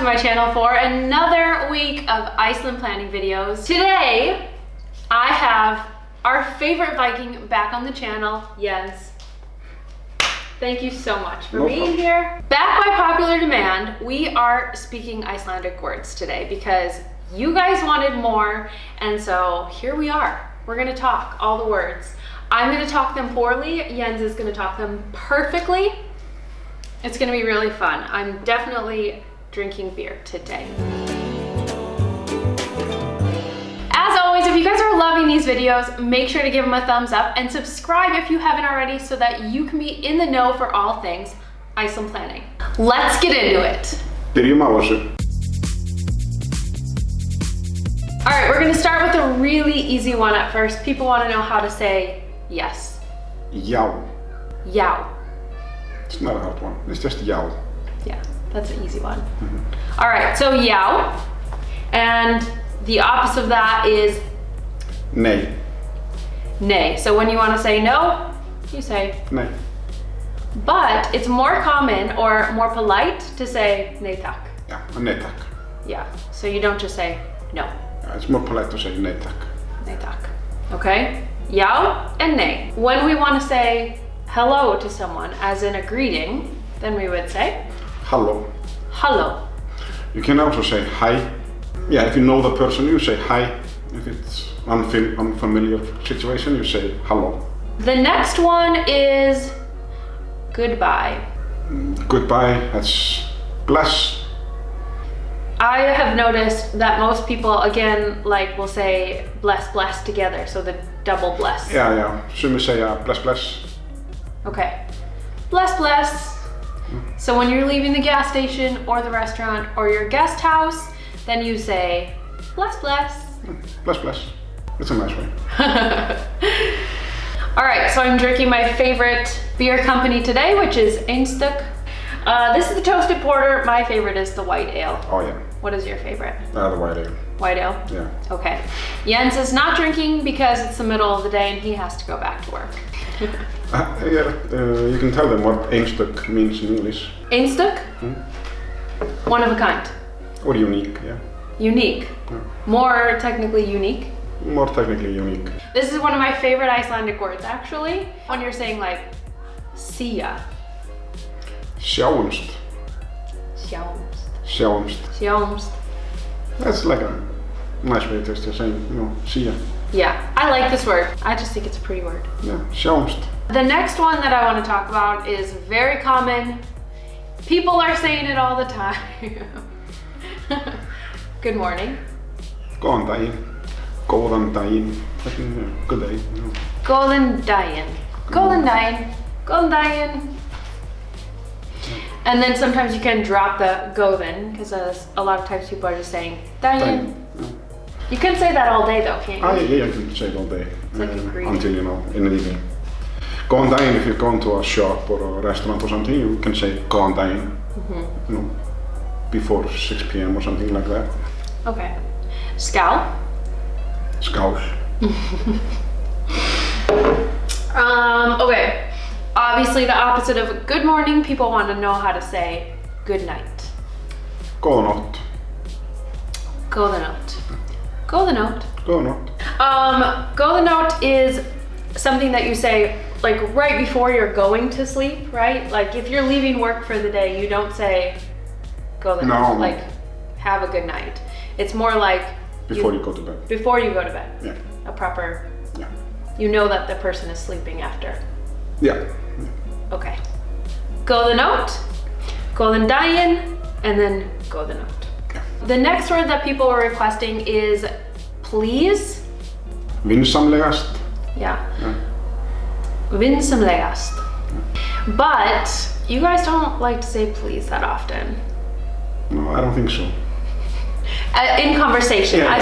to my channel for another week of Iceland planning videos. Today, I have our favorite Viking back on the channel, Jens. Thank you so much for being here. Back by popular demand, we are speaking Icelandic words today because you guys wanted more, and so here we are. We're gonna talk all the words. I'm gonna talk them poorly, Jens is gonna talk them perfectly. It's gonna be really fun. I'm definitely drinking beer today. As always, if you guys are loving these videos, make sure to give them a thumbs up and subscribe if you haven't already so that you can be in the know for all things Iceland planning. Let's get into it. Byrjum á þessu. All right, we're gonna start with a really easy one at first. People wanna know how to say yes. Já. Yao. It's not a hard one. It's just já. Yeah, that's an easy one. All right, so yao. And the opposite of that is Nei. nay. So when you want to say no, you say Nei. but it's more common or more polite to say nei takk. Yeah, nei takk. Yeah, so you don't just say no. Yeah, it's more polite to say nei takk. Nei takk. Okay? Yao and nay. When we want to say hello to someone as in a greeting, then we would say Halló. hello. You can also say hi. Yeah, if you know the person, you say hi. If it's unfamiliar situation, you say hello. The next one is goodbye. Goodbye, that's bless. I have noticed that most people, again, like will say bless together, so the double bless. Yeah. Sumir segja bless. Okay. Bless. So when you're leaving the gas station or the restaurant or your guest house, then you say bless. Bless. It's a nice way. All right, so I'm drinking my favorite beer company today, which is Icelandic. This is the toasted porter. My favorite is the white ale. Oh yeah. What is your favorite? The white ale. White ale? Yeah. Okay. Jens is not drinking because it's the middle of the day and he has to go back to work. You can tell them what einstök means in English. Einstök? One of a kind. Or unique, yeah. Unique. Yeah. More technically unique. More technically unique. This is one of my favorite Icelandic words actually. When you're saying like see ya. Sjáumst. Sjáumst. That's like a nice way to say, see ya. Yeah, I like this word. I just think it's a pretty word. Yeah, sjáumst. The next one that I want to talk about is very common. People are saying it all the time. Good morning. Góðan daginn. Góðan daginn. Good day. Góðan daginn. Góðan daginn. Góðan daginn. And then sometimes you can drop the góðan because a lot of times people are just saying daginn. You can say that all day though, can't you? Yeah, I can say it all day. It's like a greeting. Until, in the evening. Góðan daginn, if you're going to a shop or a restaurant or something, you can say góðan daginn. Before 6 p.m. or something like that. Okay. Skál. Skál. Okay. Obviously the opposite of good morning, people want to know how to say good night. Góða nótt. Góða nótt. Góða nótt. Góða nótt. Góða nótt is something that you say like right before you're going to sleep, right? Like if you're leaving work for the day, you don't say góða nótt, like have a good night. It's more like before you go to bed. Before you go to bed. Yeah. A proper, yeah. You know that the person is sleeping after. Yeah. Okay. Góða nótt, góðan daginn, and then góða nótt. Okay. The next word that people were requesting is please. Vinsamlegast. Yeah. Vinsamlegast. But you guys don't like to say please that often. No, I don't think so. In conversation, Yeah,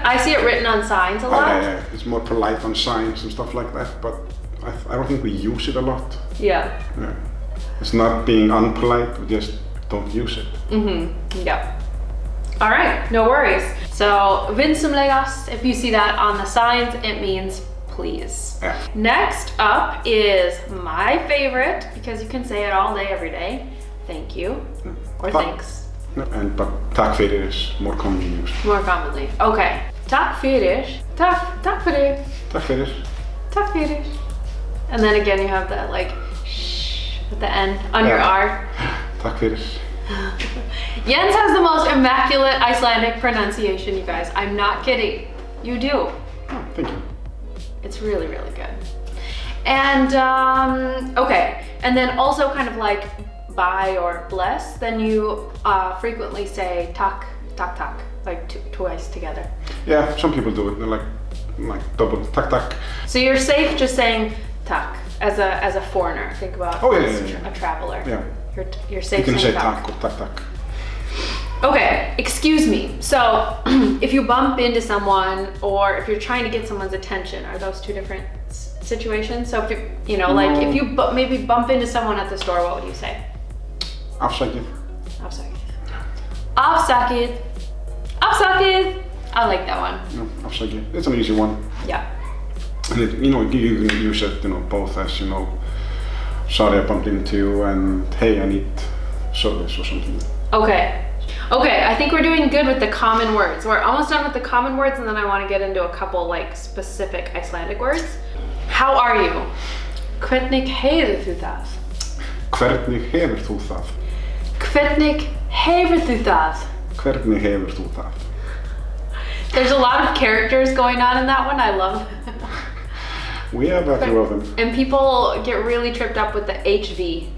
I see it written on signs a lot. Yeah. It's more polite on signs and stuff like that, but I don't think we use it a lot. Yeah. It's not being unpolite, we just don't use it. Yeah. All right, no worries. So vinsamlegast, if you see that on the signs, it means please. Yeah. Next up is my favorite, because you can say it all day, every day. Thank you, or thanks. But takk fyrir is more commonly used. More commonly. Okay. Takk fyrir. Takk fyrir. Takk fyrir. Takk fyrir. And then again you have that like shh at the end on your R. Takk fyrir. Jens has the most immaculate Icelandic pronunciation, you guys. I'm not kidding. You do. Oh, thank you. It's really, really good. And okay, and then also kind of like bye or bless, then you frequently say tak, tak, tak, like twice together. Yeah, some people do it. They're like double tak tak. So you're safe just saying tak as a foreigner. Think about a traveler. Yeah. You're safe. You can say tak or tak tak. Okay, excuse me. So if you bump into someone or if you're trying to get someone's attention, are those two different situations? So if you know, like if you maybe bump into someone at the store, what would you say? Afsakið. Afsakið. Afsakið. Afsakið. I like that one. No, afsakið. It's an easy one. Yeah. And you can use it, both as, sorry I bumped into you and hey, I need service or something. Okay. Okay, I think we're doing good with the common words. We're almost done with the common words and then I want to get into a couple like specific Icelandic words. How are you? Hvernig hefur þú það? Hvernig hefur þú það? Hvernig hefur þú það? Hvernig hefur þú það? There's a lot of characters going on in that one. I love it. We have a few of them. And people get really tripped up with the HV.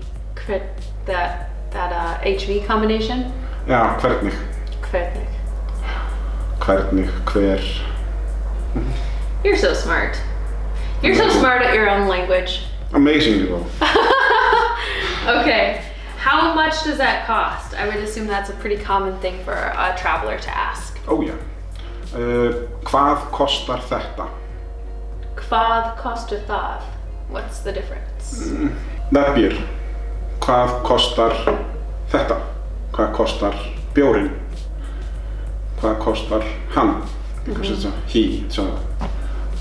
That HV combination. Yeah, hvernig. Hvernig. Hvernig, hver. You're so smart. You're so smart at your own language. Amazingly though. Okay, how much does that cost? I would assume that's a pretty common thing for a traveler to ask. Oh yeah. Hvað kostar þetta? Hvað kostar það? What's the difference? That beer. Hvað kostar þetta? Hvað kostar bjórinn? Hvað kostar hann? Because it's a he, it's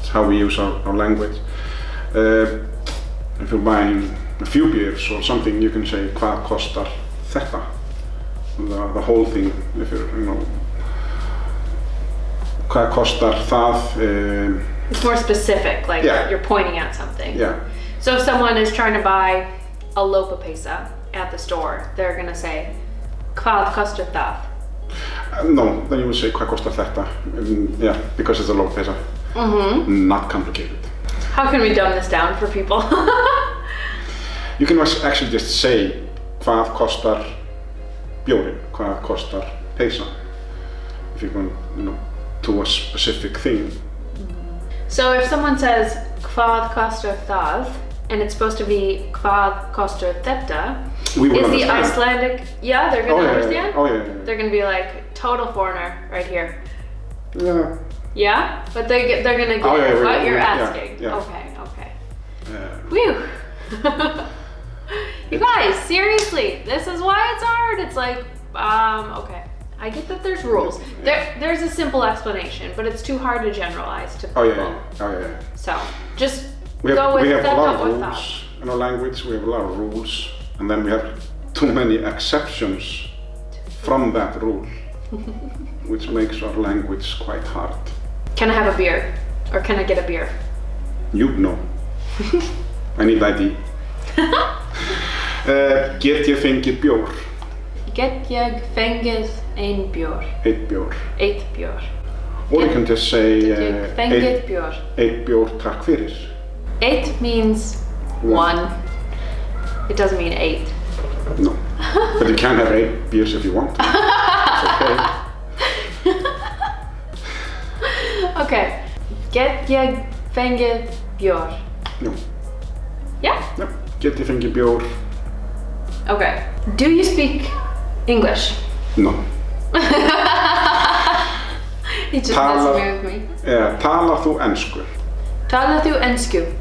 how we use our language. If you're buying a few beers or something, you can say hvað kostar þetta? The whole thing, if you're, hvað kostar það? It's more specific, like you're pointing out something. Yeah. So if someone is trying to buy a lopapeysa at the store, they're gonna say hvað kostar það? No, then you would say hvað kostar þetta? Yeah, because it's a lopapeysa. Not complicated. How can we dumb this down for people? You can actually just say hvað kostar bjórinn, hvað kostar peysa. If you're going, to a specific thing. So if someone says hvað kostar það, and it's supposed to be hvað kostar þetta, we will is understand. the Icelandic, they're gonna understand? Oh yeah. They're gonna be like, total foreigner right here. Yeah. Yeah? But they're gonna get what you're asking. Yeah. Okay. Whew. You guys, seriously, this is why it's hard. It's like, okay. I get that there's rules. There's a simple explanation, but it's too hard to generalize to people. Oh yeah. So, just we have go with a lot that of rules in our language. We have a lot of rules, and then we have too many exceptions from that rule, which makes our language quite hard. Can I have a beer? Or can I get a beer? You know. I need ID. Get ég fengið bjór? Get ég fengið ein bjór? Eitt bjór. Eitt bjór. Or you can just say Get ég fengið bjór? Eitt bjór, takk fyrir. Eitt means one. It doesn't mean 8. No. But you can have 8 beers if you want to. It's okay. Okay. Get ég fengið bjór? No. Yeah? No. Get ég fengið bjór? Okay. Do you speak English? No. He just messing with me. Yeah, talar þú ensku? Talar þú ensku?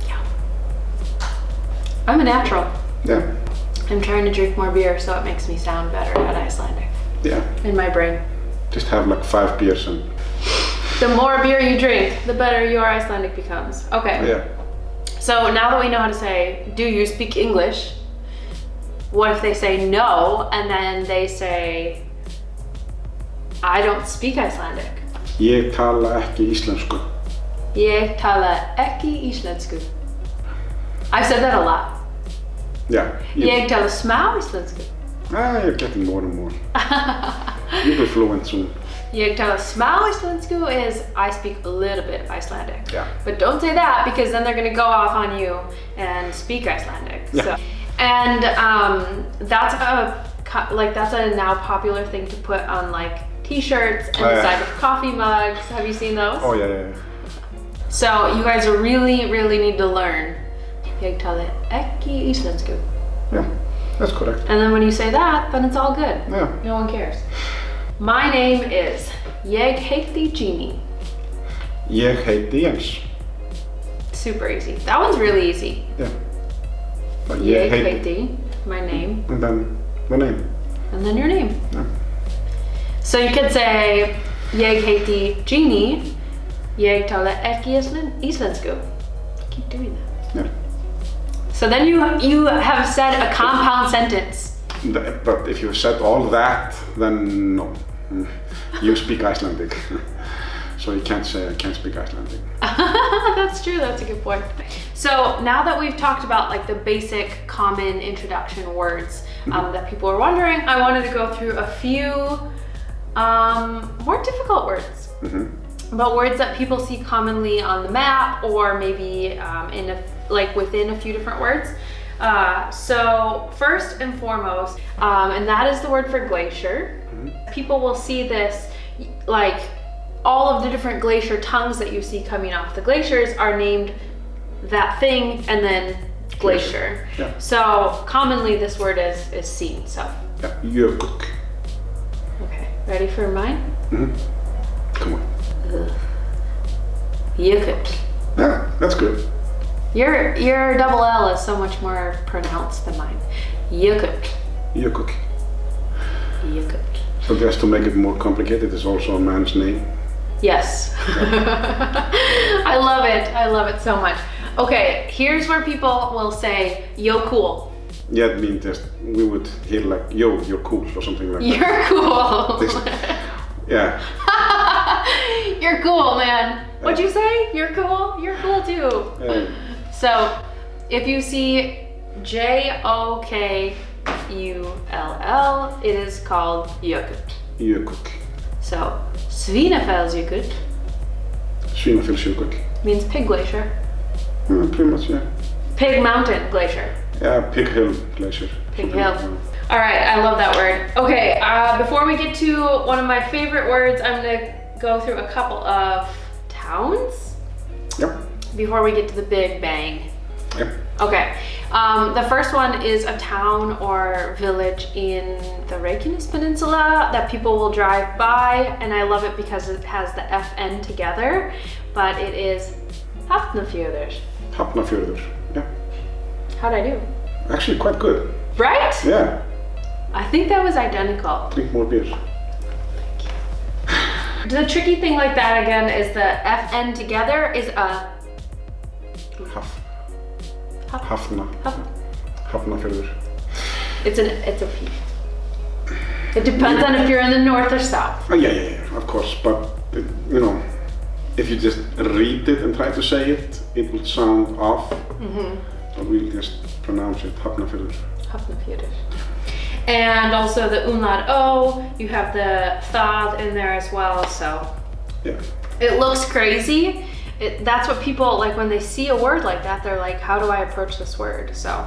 Yeah. I'm a natural. Yeah. I'm trying to drink more beer so it makes me sound better at Icelandic. Yeah. In my brain. Just have like 5 beers and... The more beer you drink, the better your Icelandic becomes. Okay. Yeah. So now that we know how to say, do you speak English? what if they say no, and then they say, I don't speak Icelandic. Ég tala ekki íslensku. Ég tala ekki íslensku. I've said that a lot. Yeah. Ég tala smá íslensku. You're getting more and more. You'll be fluent soon. Ég tala smá íslensku is I speak a little bit of Icelandic. Yeah. But don't say that because then they're gonna go off on you and speak Icelandic. Yeah. So, and that's a now popular thing to put on like t-shirts and the side of coffee mugs. Have you seen those? Oh yeah. So you guys really need to learn. Ég tala ekki íslensku. Yeah, that's correct. And then when you say that, then it's all good. Yeah. No one cares. My name is Ég heiti Jeannie. Ég heiti Jens. Super easy. That one's really easy. Yeah. But Ég heiti, my name. And then the name. And then your name. Yeah. So you could say Ég heiti Jeannie. Ég tala ekki íslensku. Keep doing that. Yeah. So then you have said a compound sentence. But if you said all that, then no. You speak Icelandic. So you can't say I can't speak Icelandic. That's true, that's a good point. So now that we've talked about like the basic common introduction words that people are wondering, I wanted to go through a few more difficult words. But words that people see commonly on the map or maybe within a few different words. So first and foremost, and that is the word for glacier. People will see this, like all of the different glacier tongues that you see coming off the glaciers are named that thing and then glacier. Yeah. So commonly this word is seen, so. Yeah, jökull. Okay, ready for mine? Come on. Jökull. Yeah, that's good. Your double L is so much more pronounced than mine. Jökull. Jökull. Jökull. So just to make it more complicated, it's also a man's name. Yes. I love it so much. Okay, here's where people will say jökull. Yeah, it means just we would hear like, yo, you're cool or something like that. You're cool. Yeah. You're cool, man. What'd you say? You're cool? You're cool too. Yeah. So if you see Jokull, it is called jökull. Jökull. So Svínafellsjökull Svínafellsjökull. means pig glacier. Pretty much, yeah. Pig mountain glacier. Yeah, Pig Hill Glacier. Pig Hill. All right, I love that word. Okay, before we get to one of my favorite words, I'm gonna go through a couple of towns. Yep. Before we get to the Big Bang. Yep. Okay, the first one is a town or village in the Reykjanes Peninsula that people will drive by, and I love it because it has the FN together, but it is Hafnarfjörður. Hafnarfjörður, yeah. How'd I do? Actually quite good. Right? Yeah. I think that was identical. Drink more beer. The tricky thing like that again is the FN together is a Hafnarfjörður. It's a P. It depends on if you're in the north or south. Oh, yeah, of course. But you know, if you just read it and try to say it, it will sound off. But we'll just pronounce it Hafnarfjörður. Hafnarfjörður. And also the umlaut O, you have the thad in there as well, so. Yeah. It looks crazy. That's what people, like when they see a word like that, they're like, how do I approach this word? So,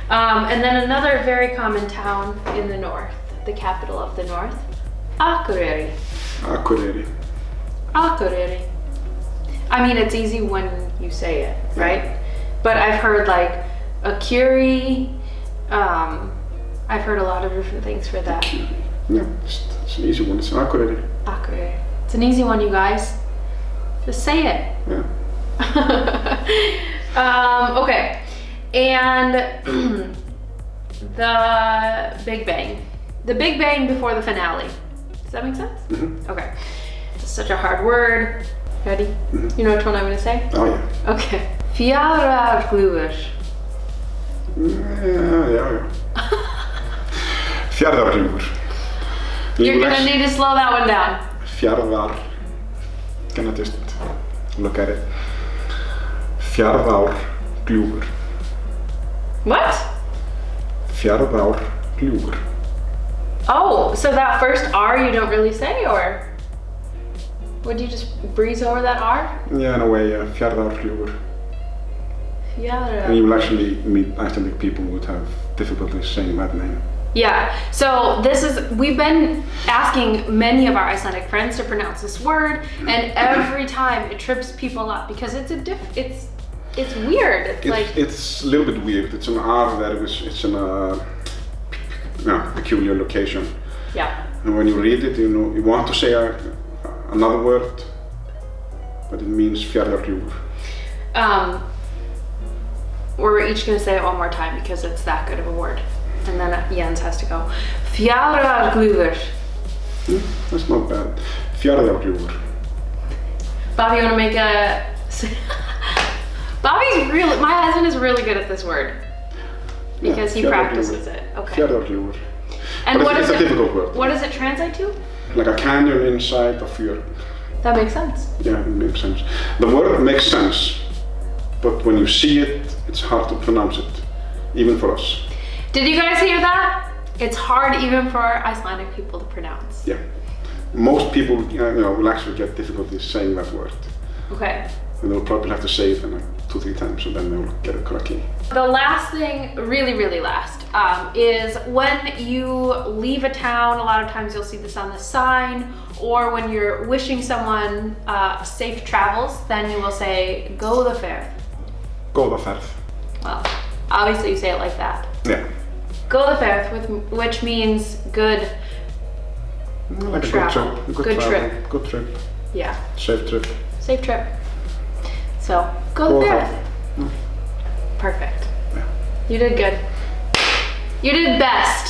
and then another very common town in the north, the capital of the north, Akureyri. Akureyri. Akureyri. I mean, it's easy when you say it, right? But I've heard like Akureyri, I've heard a lot of different things for that. Yeah, it's an easy one. It's Akureyri. Akureyri. It's an easy one, you guys. Just say it. Yeah. Okay. And the Big Bang. The Big Bang before the finale. Does that make sense? Okay. It's such a hard word. Ready? You know which one I'm going to say? Oh, yeah. Okay. Fjaðrárgljúfur. Yeah. Fjaðrárgljúfur. You're gonna need to slow that one down. Can I just look at it? Fjaðrárgljúfur. What? Fjaðrárgljúfur. Oh, so that first R you don't really say, or would you just breeze over that R? Yeah, in a way, Fjaðrárgljúfur. Yeah. And you will actually meet Icelandic people who would have difficulty saying that name. Yeah, so we've been asking many of our Icelandic friends to pronounce this word, and every time it trips people up because it's weird. It's a little bit weird. It's an R that it's in a peculiar location. Yeah. And when you read it, you want to say another word, but it means Fjaðrárgljúfur. We're each gonna say it one more time because it's that good of a word. And then Jens has to go. Fjaðrárgljúfur. That's not bad. Fjaðrárgljúfur. Bobby, you wanna make a... my husband is really good at this word. Because he practices it. Okay. Fjaðrárgljúfur. And it's a difficult word. What does it translate to? Like a canyon inside a fjord. That makes sense. Yeah, it makes sense. The word makes sense, but when you see it, it's hard to pronounce it, even for us. Did you guys hear that? It's hard even for Icelandic people to pronounce. Yeah. Most people will actually get difficulty saying that word. Okay. And they'll probably have to say it like 2-3 times, so then they'll get it correctly. The last thing, really last, is when you leave a town, a lot of times you'll see this on the sign, or when you're wishing someone safe travels, then you will say, góða ferð. Góða ferð. Well, obviously you say it like that. Yeah. Góða ferð, which means good Like travel. A good trip. Good travel. trip. Good trip. Yeah. Safe trip. Safe trip. So, góða ferð. Mm. Perfect. Yeah. You did good. You did best.